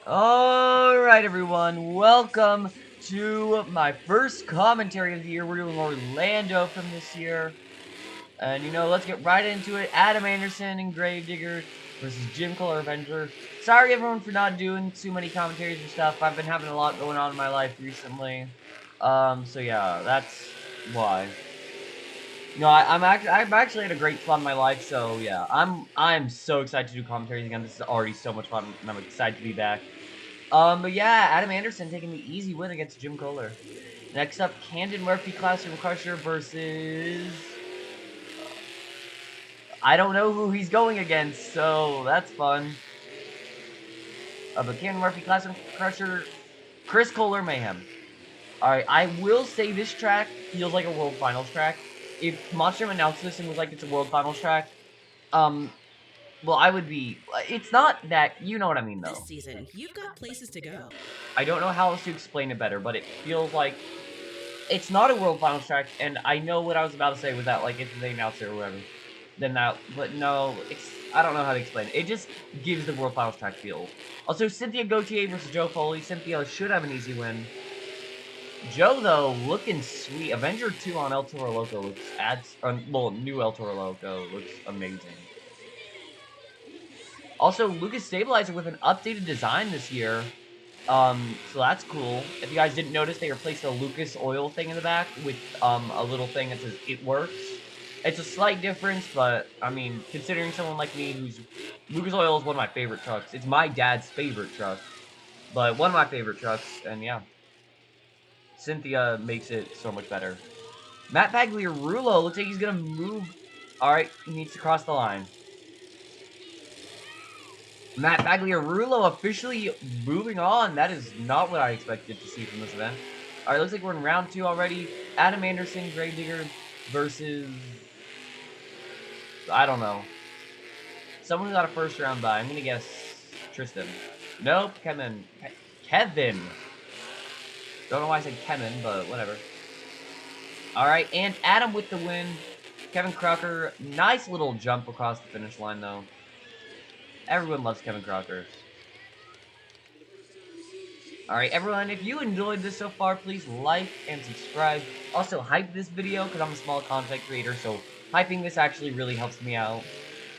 Alright everyone, welcome to my first commentary of the year. We're doing Orlando from this year. And let's get right into it. Adam Anderson and Gravedigger versus Jim Color Avenger. Sorry everyone for not doing too many commentaries and stuff. I've been having a lot going on in my life recently. So yeah, that's why. I've actually had a great fun in my life, so yeah, I'm so excited to do commentaries again. This is already so much fun, and I'm excited to be back. But yeah, Adam Anderson taking the easy win against Jim Kohler. Next up, Camden Murphy Classroom Crusher versus I don't know who he's going against, so that's fun. But Camden Murphy Classroom Crusher, Chris Kohler Mayhem. Alright, I will say this track feels like a World Finals track. If Monster announced this and was like it's a World Finals track, um, well, I would be. It's not that, you know what I mean, though. This season, you've got places to go. I don't know how else to explain it better, but it feels like it's not a World Finals track, and I know what I was about to say with that, like, if they announce it or whatever. Then that, but no, I don't know how to explain it. It just gives the World Finals track feel. Also, Cynthia Gauthier versus Joe Foley. Cynthia should have an easy win. Joe, though, looking sweet. Avenger 2 on El Toro Loco looks new El Toro Loco looks amazing. Also, Lucas Stabilizer with an updated design this year. So that's cool. If you guys didn't notice, they replaced the Lucas Oil thing in the back with a little thing that says "It Works." It's a slight difference, but I mean, considering someone like me who's Lucas Oil is one of my favorite trucks. It's my dad's favorite truck, but one of my favorite trucks, and yeah, Cynthia makes it so much better. Matt Pagliarulo looks like he's gonna move. All right, he needs to cross the line. Matt Pagliarulo officially moving on. That is not what I expected to see from this event. All right, looks like we're in round 2 already. Adam Anderson, Gravedigger versus I don't know. Someone who got a first round bye. I'm gonna guess Tristan. Nope, Kevin. Kevin. Don't know why I said Kevin, but whatever. All right, and Adam with the win. Kevin Crocker, nice little jump across the finish line though. Everyone loves Kevin Crocker. Alright, everyone, if you enjoyed this so far, please like and subscribe. Also, hype this video, because I'm a small content creator, so hyping this actually really helps me out.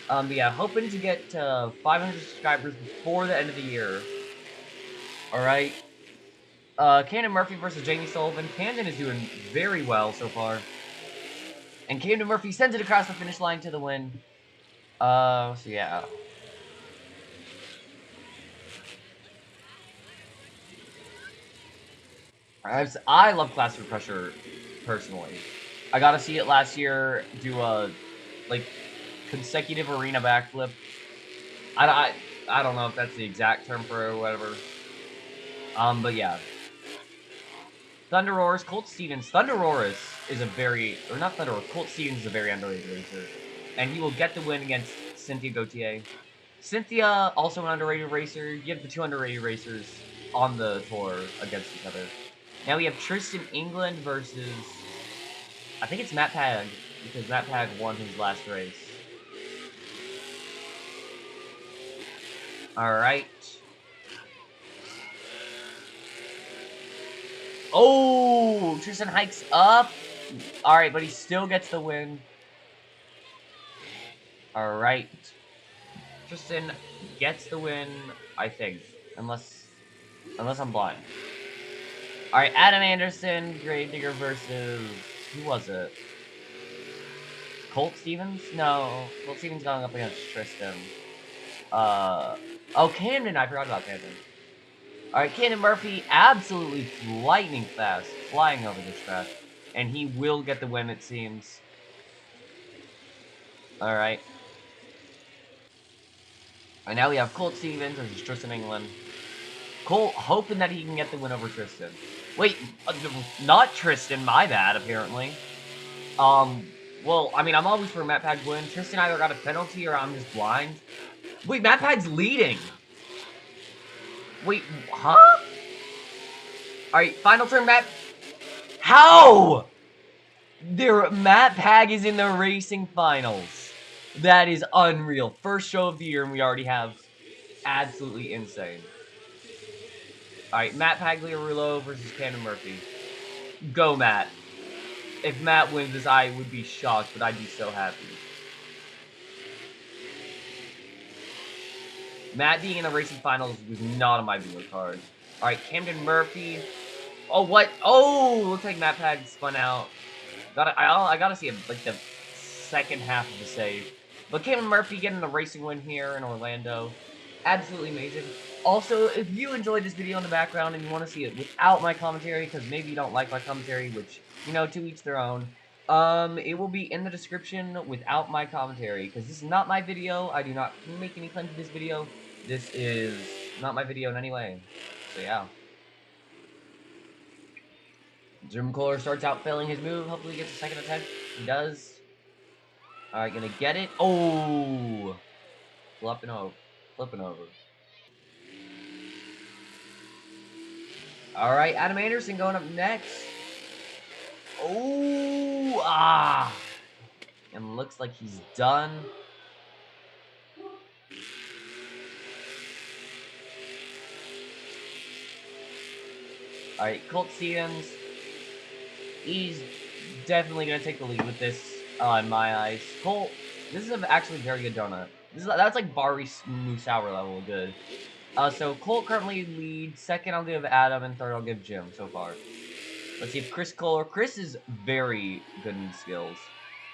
But yeah, hoping to get to 500 subscribers before the end of the year. Alright. Camden Murphy versus Jamie Sullivan. Camden is doing very well so far. And Camden Murphy sends it across the finish line to the win. So yeah. I love Classroom Pressure, personally. I got to see it last year do a, like, consecutive arena backflip. I don't know if that's the exact term for it or whatever. But yeah. Thunder Roars, Colt Stevens. Thunder Roars is a very, or not Thunder Roars, Colt Stevens is a very underrated racer. And he will get the win against Cynthia Gauthier. Cynthia, also an underrated racer. You have the two underrated racers on the tour against each other. Now we have Tristan England versus, I think it's Matt Pag, because Matt Pag won his last race. Alright. Oh, Tristan hikes up. Alright, but he still gets the win. Alright. Tristan gets the win, I think. Unless I'm blind. Alright, Adam Anderson, Gravedigger versus... Who was it? Colt Stevens? No. Colt Stevens going up against Tristan. Oh, Camden. I forgot about Camden. Alright, Camden Murphy absolutely lightning fast, flying over this track. And he will get the win, it seems. Alright. And now we have Colt Stevens versus Tristan England. Colt hoping that he can get the win over Tristan. Wait, not Tristan, my bad, apparently. Well, I mean, I'm always for Matt Pag's win. Tristan either got a penalty or I'm just blind. Wait, Matt Pag's leading. Wait, huh? Alright, final turn, Matt. How? Matt Pag is in the racing finals. That is unreal. First show of the year, and we already have absolutely insane. Alright, Matt Pagliarulo versus Camden Murphy. Go, Matt. If Matt wins this, I would be shocked, but I'd be so happy. Matt being in the racing finals was not on my bingo card. Alright, Camden Murphy. Oh, what? Oh, looks like Matt Pag spun out. I gotta see like the second half of the save. But Camden Murphy getting the racing win here in Orlando. Absolutely amazing. Also, if you enjoyed this video in the background and you want to see it without my commentary, because maybe you don't like my commentary, which, you know, to each their own, it will be in the description without my commentary, because this is not my video. I do not make any claim to this video. This is not my video in any way. So, yeah. Jim Kohler starts out failing his move. Hopefully he gets a second attempt. He does. Alright, gonna get it. Oh! Flipping over. Flipping over. Alright, Adam Anderson going up next. Oh! Ah! And looks like he's done. Alright, Colt Stevens. He's definitely gonna take the lead with this, in my eyes. Colt, this is actually a very good donut. That's like Bari Smooth Sour level good. So Colt currently leads. Second, I'll give Adam, and third, I'll give Jim so far. Let's see if Chris is very good in skills.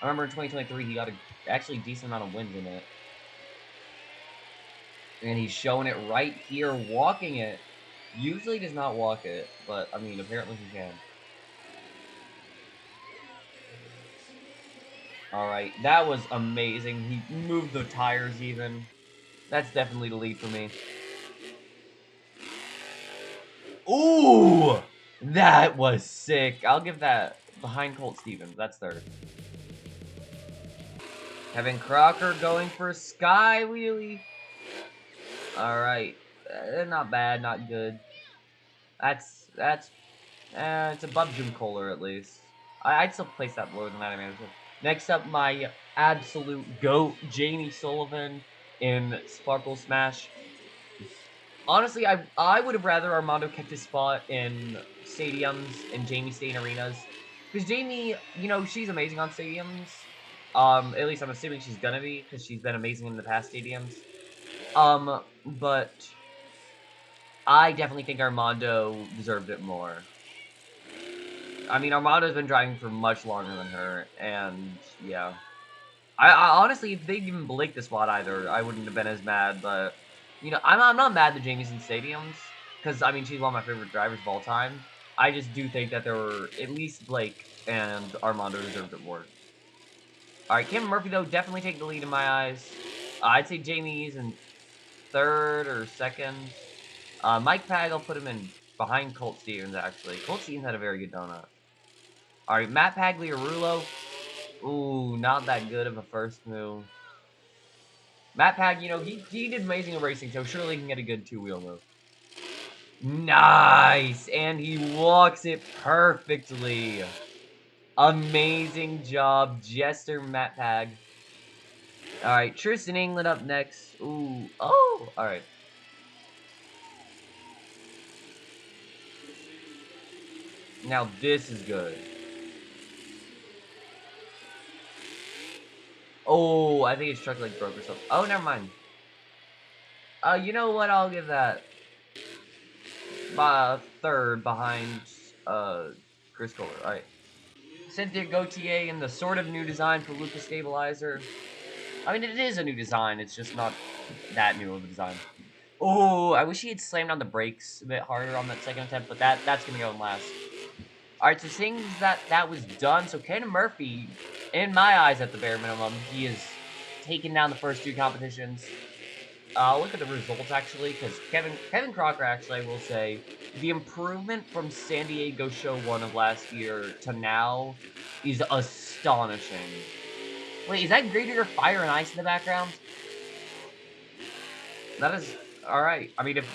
I remember in 2023 he got actually decent amount of wins in it. And he's showing it right here, walking it. Usually does not walk it, but I mean apparently he can. Alright, that was amazing. He moved the tires even. That's definitely the lead for me. Ooh! That was sick. I'll give that behind Colt Stevens. That's third. Kevin Crocker going for a sky wheelie. Alright. Not bad, not good. It's above Jim Kohler at least. I'd still place that lower than that. Next up, my absolute GOAT, Jamie Sullivan in Sparkle Smash. Honestly, I would have rather Armando kept his spot in stadiums and Jamie stay in arenas. Because Jamie, you know, she's amazing on stadiums. At least I'm assuming she's gonna be, because she's been amazing in the past stadiums. But I definitely think Armando deserved it more. I mean, Armando's been driving for much longer than her, and yeah. I honestly, if they'd even blink the spot either, I wouldn't have been as mad, but, you know, I'm not mad that Jamie's in stadiums, because, I mean, she's one of my favorite drivers of all time. I just do think that there were at least Blake and Armando deserved it more. Alright, Cameron Murphy, though, definitely taking the lead in my eyes. I'd say Jamie's in third or second. Mike Pag, I'll put him in behind Colt Stevens, actually. Colt Stevens had a very good donut. Alright, Matt Pagliarulo. Ooh, not that good of a first move. Matt Pag, you know, he did amazing in racing, so surely he can get a good two-wheel move. Nice! And he walks it perfectly. Amazing job, Jester Matt Pag. Alright, Tristan England up next. Ooh, oh, alright. Now this is good. Oh, I think his truck like broke or something. Oh, never mind. You know what? I'll give that third behind Chris Kohler. Alright. Cynthia Gautier in the sort of new design for Lucas Stabilizer. I mean, it is a new design. It's just not that new of a design. Oh, I wish he had slammed on the brakes a bit harder on that second attempt, but that's going to go in last. Alright, so seeing that was done, so Ken Murphy, in my eyes at the bare minimum, he has taken down the first two competitions. I'll look at the results, actually, because Kevin Crocker, actually, I will say, the improvement from San Diego Show 1 of last year to now is astonishing. Wait, is that Greater Fire and Ice in the background? That is... Alright, I mean, if...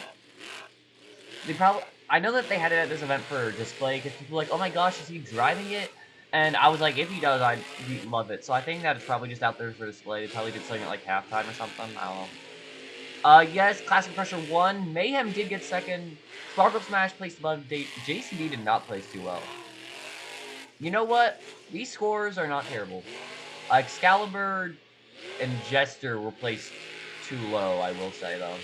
They probably... I know that they had it at this event for display, because people were like, oh my gosh, is he driving it? And I was like, if he does, I'd love it. So I think that it's probably just out there for display. They probably did something at, like, halftime or something. I don't know. Yes, Classic Pressure won. Mayhem did get second. Sparkle Smash placed above. JCB did not place too well. You know what? These scores are not terrible. Excalibur and Jester were placed too low, I will say, though.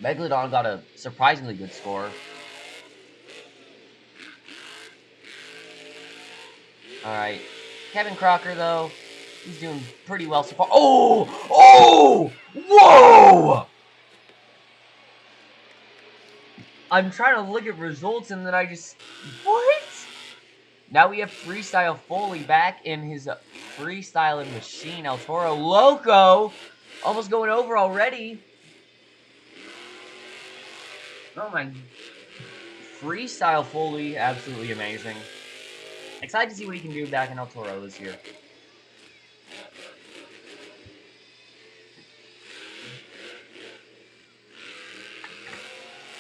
Megalodon got a surprisingly good score. Alright. Kevin Crocker, though, he's doing pretty well so far. Oh! Oh! Whoa! I'm trying to look at results and then I just... What? Now we have Freestyle Foley back in his freestyling machine. El Toro Loco! Almost going over already. Oh my... Freestyle Foley, absolutely amazing. Excited to see what he can do back in El Toro this year.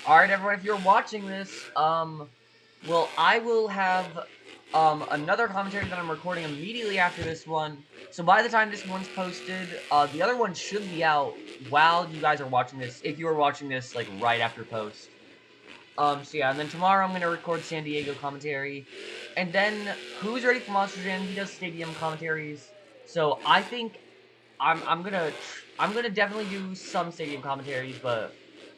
Alright, everyone, if you're watching this, well, I will have, another commentary that I'm recording immediately after this one. So by the time this one's posted, the other one should be out while you guys are watching this, if you are watching this, like, right after post. So yeah, and then tomorrow I'm gonna record San Diego commentary. And then, Who's Ready for Monster Jam? He does stadium commentaries. So I think I'm gonna definitely do some stadium commentaries, but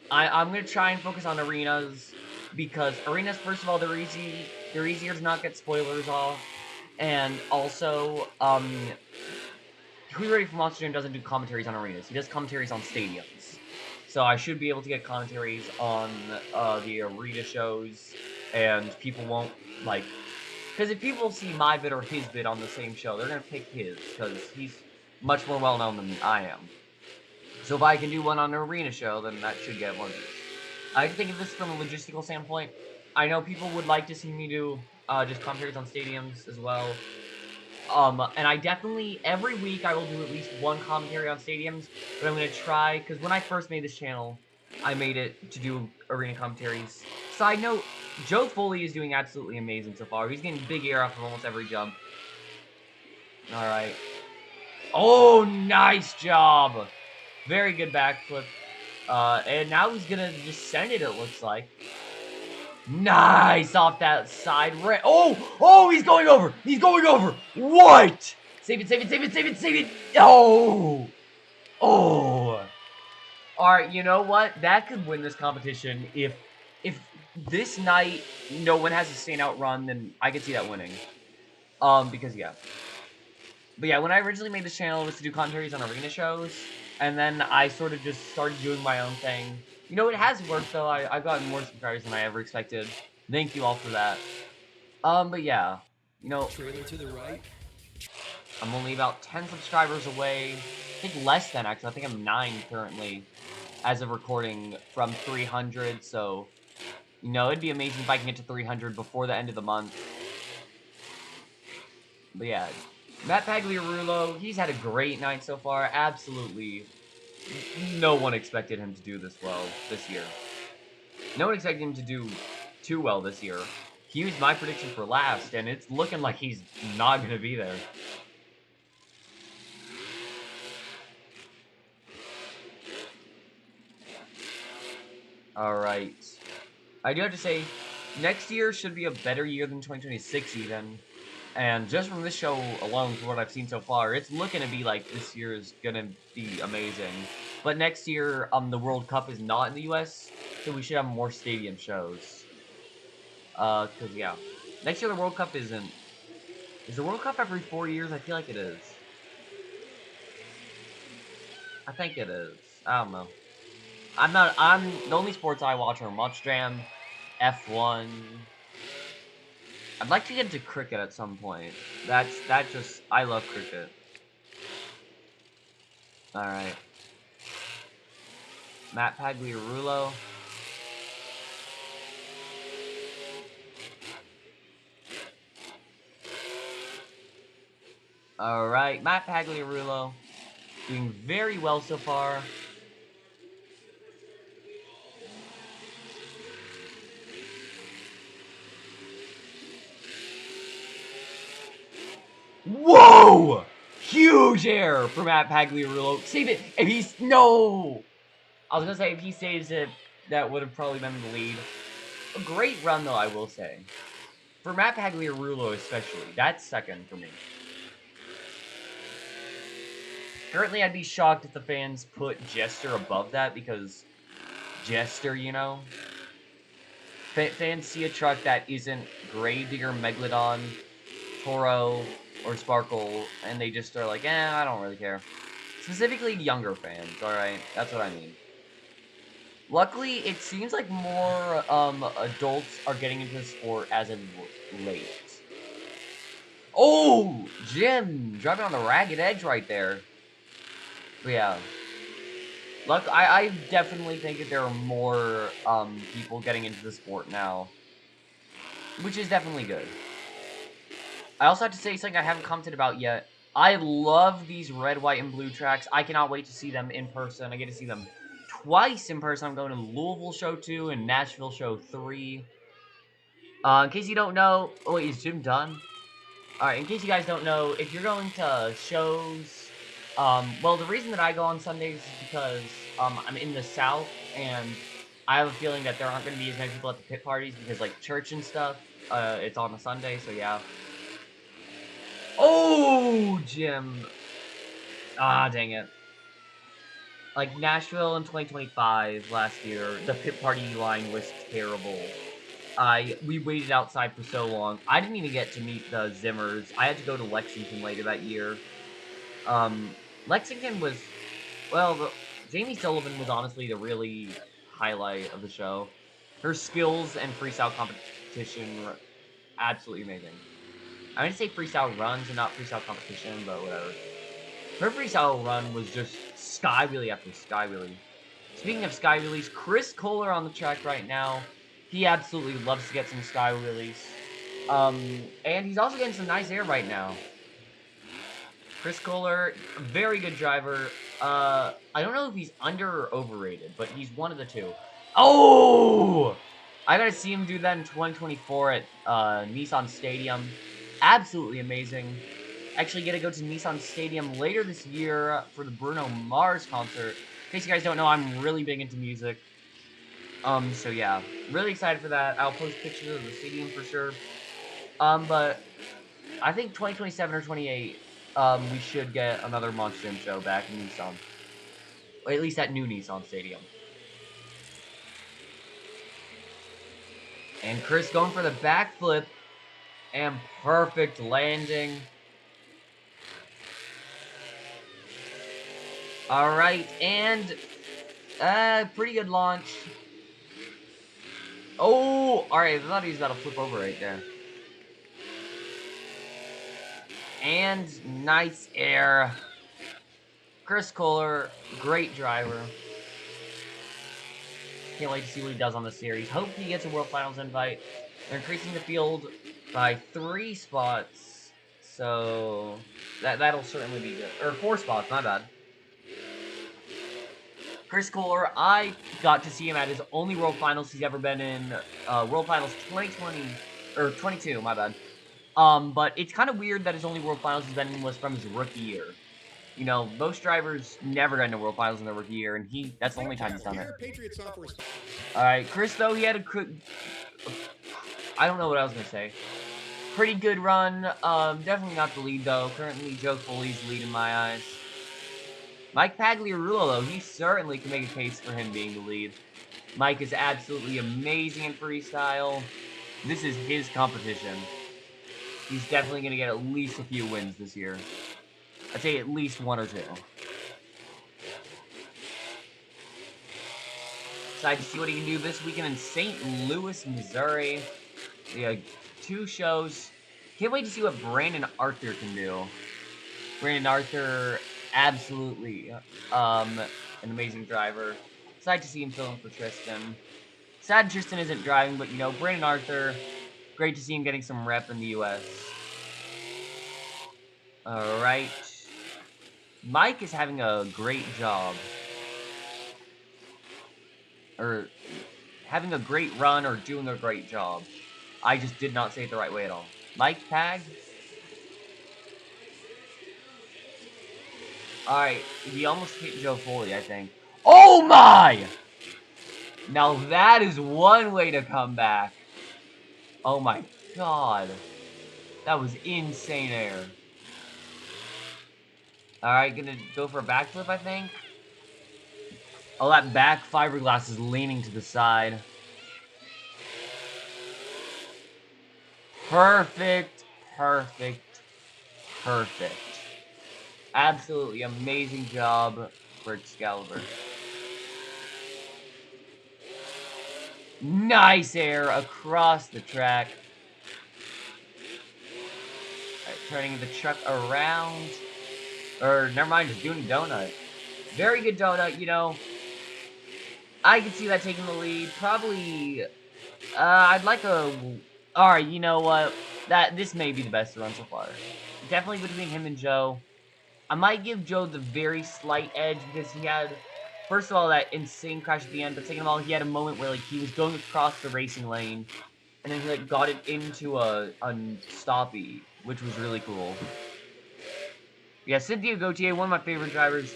I'm gonna try and focus on arenas because arenas, first of all, they're easier to not get spoilers off, and also Who's Ready for Monster Jam doesn't do commentaries on arenas. He does commentaries on stadiums. So I should be able to get commentaries on the arena shows, and people won't, like... Because if people see my bid or his bid on the same show, they're going to pick his, because he's much more well-known than I am. So if I can do one on an arena show, then that should get one of these. I can think of this from a logistical standpoint. I know people would like to see me do just commentaries on stadiums as well. And I definitely, every week I will do at least one commentary on stadiums, but I'm going to try, because when I first made this channel, I made it to do arena commentaries. Side note, Joe Foley is doing absolutely amazing so far. He's getting big air off of almost every jump. Alright. Oh, nice job! Very good backflip. And now he's going to just send it, it looks like. Nice off that side ramp. Oh, oh, he's going over. He's going over. What? Save it, save it, save it, save it, save it. Oh, oh. All right, you know what? That could win this competition if this night no one has a standout run, then I could see that winning. Because yeah. But yeah, when I originally made this channel, it was to do commentaries on arena shows, and then I sort of just started doing my own thing. You know, it has worked, though. I've gotten more subscribers than I ever expected. Thank you all for that. But yeah, you know, Trailer to the right. I'm only about 10 subscribers away. I think less than, actually. I think I'm 9 currently, as of recording, from 300, so... You know, it'd be amazing if I can get to 300 before the end of the month. But yeah, Matt Pagliarulo, he's had a great night so far. Absolutely, no one expected him to do this well this year. No one expected him to do too well this year. He was my prediction for last, and it's looking like he's not going to be there. Alright. I do have to say, next year should be a better year than 2026 even. And just from this show alone, from what I've seen so far, it's looking to be like this year is gonna be amazing. But next year, the World Cup is not in the US, so we should have more stadium shows. Cause yeah. Next year the World Cup isn't... Is the World Cup every 4 years? I feel like it is. I think it is. I don't know. The only sports I watch are Monster Jam, F1. I'd like to get into cricket at some point. I love cricket. Alright. Matt Pagliarulo. Alright, Matt Pagliarulo. Doing very well so far. Whoa! Huge error for Matt Pagliarulo. Save it. And he's... No! I was gonna say, if he saves it, that would have probably been the lead. A great run, though, I will say. For Matt Pagliarulo especially, that's second for me. Currently, I'd be shocked if the fans put Jester above that, because Jester, you know? Fans see a truck that isn't Gravedigger, Megalodon, Toro, or Sparkle, and they just are like, I don't really care. Specifically younger fans, alright? That's what I mean. Luckily, it seems like more adults are getting into the sport as of late. Oh! Jim! Driving on the ragged edge right there. But yeah. I definitely think that there are more people getting into the sport now. Which is definitely good. I also have to say something I haven't commented about yet. I love these red, white, and blue tracks. I cannot wait to see them in person. I get to see them twice in person. I'm going to Louisville Show 2 and Nashville Show 3. In case you don't know... Oh, wait, is Jim done? Alright, in case you guys don't know, if you're going to shows... well, the reason that I go on Sundays is because I'm in the South, and I have a feeling that there aren't going to be as many people at the pit parties because, like, church and stuff, it's on a Sunday, so yeah. Oh, Jim! Ah, dang it. Like, Nashville in 2025 last year, the pit party line was terrible. We waited outside for so long. I didn't even get to meet the Zimmers. I had to go to Lexington later that year. Lexington was, well, Jamie Sullivan was honestly the really highlight of the show. Her skills and freestyle competition were absolutely amazing. I'm gonna say freestyle runs and not freestyle competition, but whatever. Her freestyle run was just sky wheelie after sky wheelie. Speaking of sky wheelies, Chris Kohler on the track right now. He absolutely loves to get some sky wheelies. And he's also getting some nice air right now. Chris Kohler, very good driver. I don't know if he's under or overrated, but he's one of the two. Oh! I gotta see him do that in 2024 at Nissan Stadium. Absolutely amazing. Actually get to go to Nissan Stadium later this year for the Bruno Mars concert. In case you guys don't know, I'm really big into music. So yeah, really excited for that. I'll post pictures of the stadium for sure. But I think 2027 or 28, we should get another Monster Jam show back in Nissan. Or at least at new Nissan Stadium. And Chris going for the backflip. And perfect landing. Alright, and pretty good launch. Oh, alright, I thought he was about to flip over right there. And nice air. Chris Kohler, great driver. Can't wait to see what he does on the series. Hope he gets a World Finals invite. They're increasing the field by 3 spots. So that'll certainly be good. Or 4 spots, my bad. Chris Kohler, I got to see him at his only World Finals he's ever been in. World Finals 2020, or 22, my bad. But it's kind of weird that his only World Finals he's been in was from his rookie year. You know, most drivers never get into World Finals in their rookie year, and that's the only time he's done it. Alright, Chris, though, he had a... I don't know what I was going to say. Pretty good run. Definitely not the lead, though. Currently, Joe Foley's lead in my eyes. Mike Pagliarulo, though, he certainly can make a case for him being the lead. Mike is absolutely amazing in freestyle. This is his competition. He's definitely going to get at least a few wins this year. I'd say at least 1 or 2. Excited to see what he can do this weekend in St. Louis, Missouri. Yeah, 2 shows. Can't wait to see what Brandon Arthur can do. Brandon Arthur, absolutely an amazing driver. Excited to see him fill in for Tristan. Sad Tristan isn't driving, but, you know, Brandon Arthur, great to see him getting some rep in the U.S. Alright. Mike is having a great job. Or having a great run or doing a great job. I just did not say it the right way at all. Mike Pag. Alright, he almost hit Joe Foley, I think. Oh my! Now that is one way to come back. Oh my god. That was insane air. Alright, gonna go for a backflip, I think. Oh, that back fiberglass is leaning to the side. Perfect, perfect, perfect. Absolutely amazing job for Excalibur. Nice air across the track. Right, turning the truck around. Or, never mind, just doing donut. Very good donut, you know. I could see that taking the lead. Probably, I'd like a... Alright, you know what? This may be the best run so far. Definitely between him and Joe. I might give Joe the very slight edge because he had, first of all, that insane crash at the end, but second of all, he had a moment where like he was going across the racing lane, and then he like got it into a stoppy, which was really cool. Yeah, Cynthia Gautier, one of my favorite drivers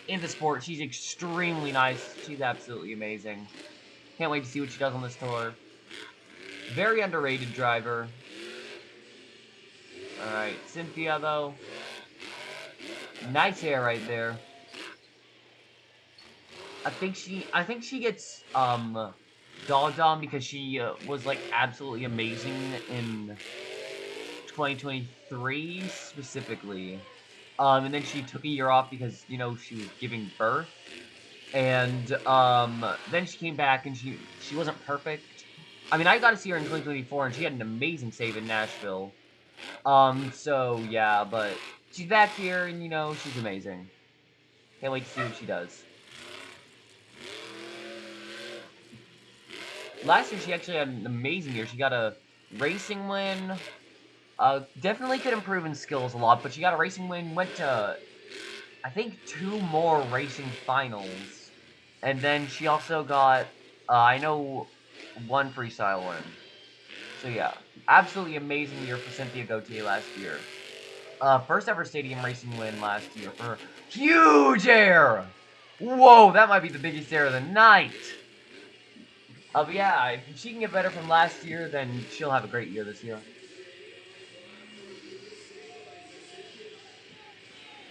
in the sport. She's extremely nice. She's absolutely amazing. Can't wait to see what she does on this tour. Very underrated driver. Alright, Cynthia though. Nice air right there. I think she gets dogged on because she was like absolutely amazing in 2023 specifically. And then she took a year off because, you know, she was giving birth. And then she came back and she wasn't perfect. I mean, I got to see her in 2024 and she had an amazing save in Nashville. So yeah, but she's back here and, you know, she's amazing. Can't wait to see what she does. Last year, she actually had an amazing year. She got a racing win. Definitely could improve in skills a lot, but she got a racing win. Went to, I think, 2 more racing finals. And then she also got, I know, 1 freestyle win. So yeah, absolutely amazing year for Cynthia Gautier last year. First ever stadium racing win last year for her. Huge air! Whoa, that might be the biggest air of the night! But yeah, if she can get better from last year, then she'll have a great year this year.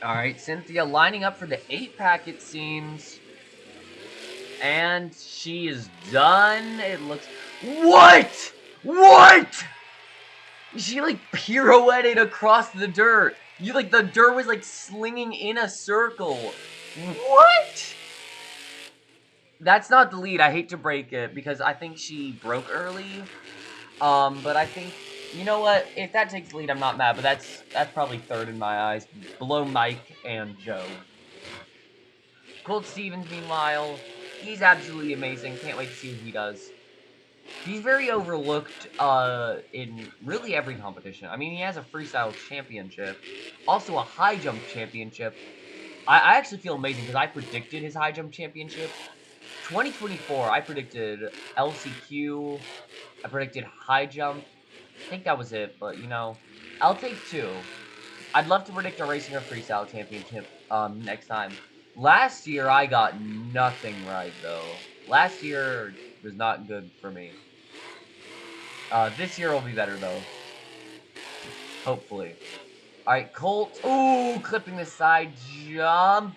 Alright, Cynthia lining up for the 8-pack, it seems. And she is done. It looks... What?! What?! She, like, pirouetted across the dirt. The dirt was, like, slinging in a circle. What?! That's not the lead. I hate to break it, because I think she broke early. But I think, you know what? If that takes the lead, I'm not mad. But that's probably third in my eyes, below Mike and Joe. Colt Stevens, meanwhile, he's absolutely amazing. Can't wait to see what he does. He's very overlooked in really every competition. I mean, he has a freestyle championship, also a high jump championship. I actually feel amazing because I predicted his high jump championship. 2024, I predicted LCQ. I predicted high jump. I think that was it, but you know, I'll take 2. I'd love to predict a racing or freestyle championship next time. Last year I got nothing right though. Last year was not good for me. This year will be better though. Hopefully. Alright, Colt. Ooh, clipping the side jump.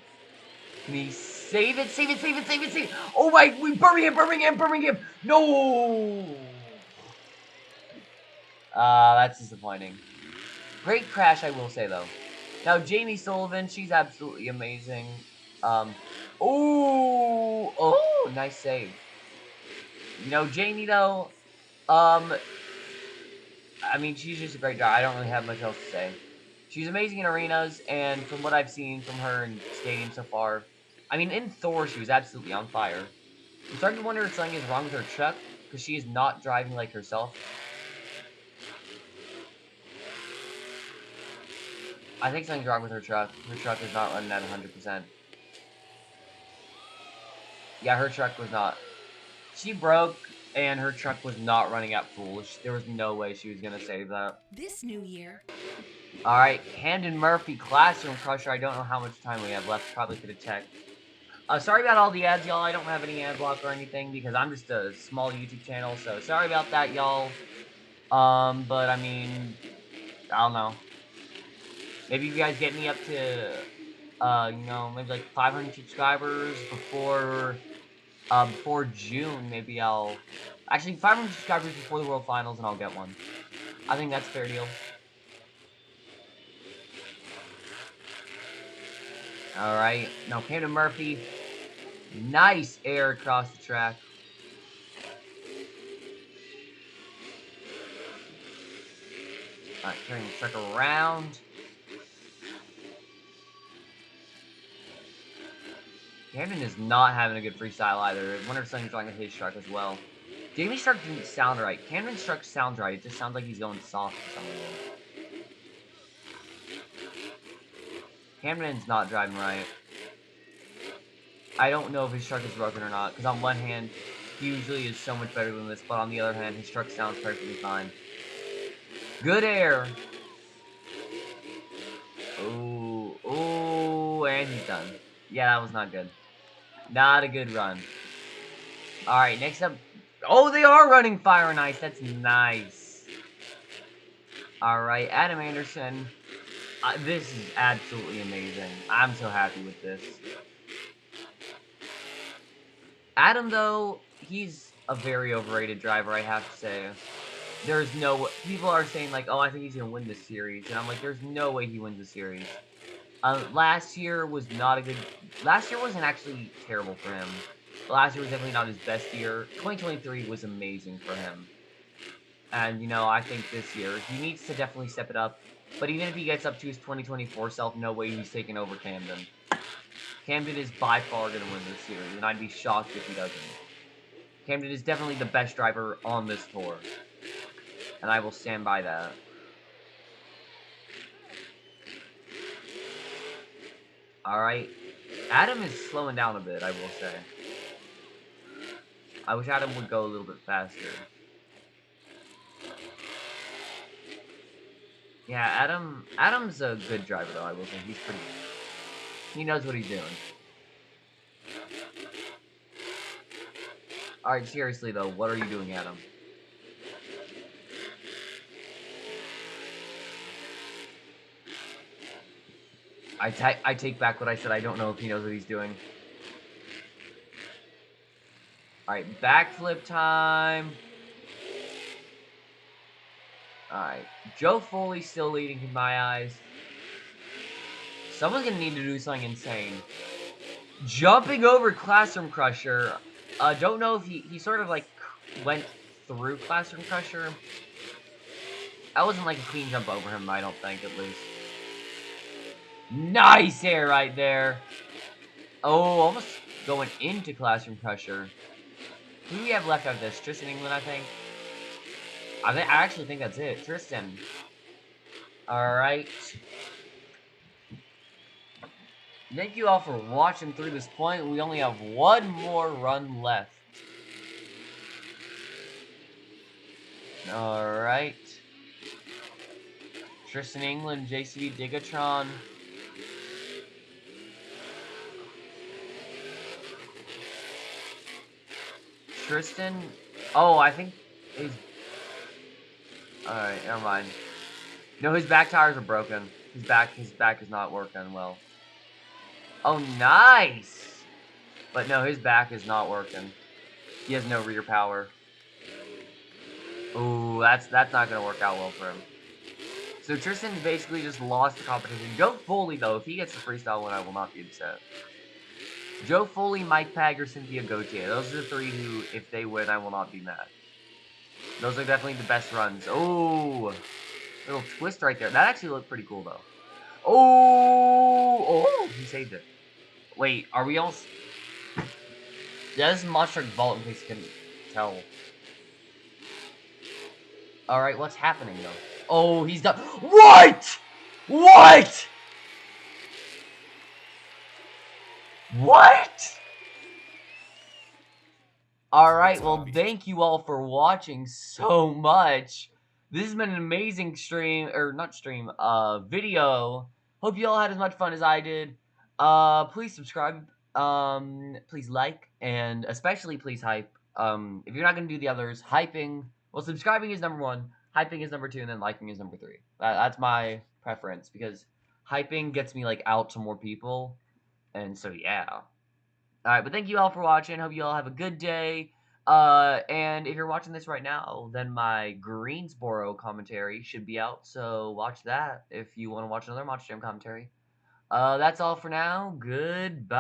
Can he save it? Save it, save it, save it, save it. Oh my, we Birmingham. No! That's disappointing. Great crash, I will say, though. Now, Jamie Sullivan, she's absolutely amazing. Oh, nice save. You know, Jamie, though, I mean, she's just a great driver. I don't really have much else to say. She's amazing in arenas, and from what I've seen from her in stadium so far, I mean, in Thor, she was absolutely on fire. I'm starting to wonder if something is wrong with her truck, because she is not driving like herself. I think something's wrong with her truck. Her truck is not running at 100%. Yeah, her truck was not. She broke, and her truck was not running at full. There was no way she was going to save that. This new year. Alright, Hamden Murphy, Classroom Crusher. I don't know how much time we have left. Probably could have checked. Sorry about all the ads, y'all. I don't have any ad block or anything because I'm just a small YouTube channel, so sorry about that, y'all. But I mean, I don't know. Maybe if you guys get me up to, maybe like 500 subscribers before June, maybe I'll actually 500 subscribers before the World Finals, and I'll get one. I think that's a fair deal. All right, now Camden Murphy, nice air across the track. All right, turning the truck around. Camden is not having a good freestyle either. Wonder if something's wrong with his truck as well. Jamie's truck didn't sound right. Camden's truck sounds right. It just sounds like he's going soft for some reason. Camden's not driving right. I don't know if his truck is broken or not, because on one hand, he usually is so much better than this, but on the other hand, his truck sounds perfectly fine. Good air. Ooh, ooh, and he's done. Yeah, that was not good. Not a good run. All right, next up. Oh, they are running Fire and Ice. That's nice. All right, Adam Anderson. This is absolutely amazing. I'm so happy with this. Adam, though, he's a very overrated driver, I have to say. There's no... People are saying, like, oh, I think he's going to win this series. And I'm like, there's no way he wins the series. Last year was not a good... Last year wasn't actually terrible for him. Last year was definitely not his best year. 2023 was amazing for him. And, I think this year, he needs to definitely step it up. But even if he gets up to his 2024 self, no way he's taking over Camden. Camden is by far going to win this series, and I'd be shocked if he doesn't. Camden is definitely the best driver on this tour. And I will stand by that. Alright. Adam is slowing down a bit, I will say. I wish Adam would go a little bit faster. Yeah, Adam's a good driver, though, I will say. He's pretty good. He knows what he's doing. Alright, seriously, though, what are you doing, Adam? I take back what I said. I don't know if he knows what he's doing. Alright, backflip time. Alright, Joe Foley's still leading in my eyes. Someone's gonna need to do something insane. Jumping over Classroom Crusher. Don't know if he sort of like went through Classroom Crusher. That wasn't like a clean jump over him, I don't think, at least. Nice air right there. Oh, almost going into Classroom Crusher. Who do we have left out of this? Tristan England, I think. I actually think that's it. Tristan. Alright. Thank you all for watching through this point. We only have one more run left. Alright. Tristan England, JCB Digatron. Tristan. Oh, I think his... Alright, never mind. No, his back tires are broken. His back is not working well. Oh, nice! But no, his back is not working. He has no rear power. Ooh, that's not gonna work out well for him. So Tristan basically just lost the competition. Joe Foley, though, if he gets the freestyle win, I will not be upset. Joe Foley, Mike Pag, or Cynthia Gauthier. Those are the three who, if they win, I will not be mad. Those are definitely the best runs. Oh, little twist right there. That actually looked pretty cool, though. Oh, he saved it. Wait, are we almost... Yeah, this is Monster Vault, in case you couldn't tell. Alright, what's happening, though? Oh, he's done. What? What? What? Alright, well, thank you all for watching so much. This has been an amazing stream, or not stream, video. Hope you all had as much fun as I did. Please subscribe Please like and especially please hype. If you're not gonna do the others, hyping. Well, subscribing is number one, hyping is number two, and then liking is number three. That's my preference because hyping gets me like out to more people, and so yeah. All right, but thank you all for watching. Hope you all have a good day. And if you're watching this right now, then my Greensboro commentary should be out. So watch that if you want to watch another Monster Jam commentary. That's all for now. Goodbye.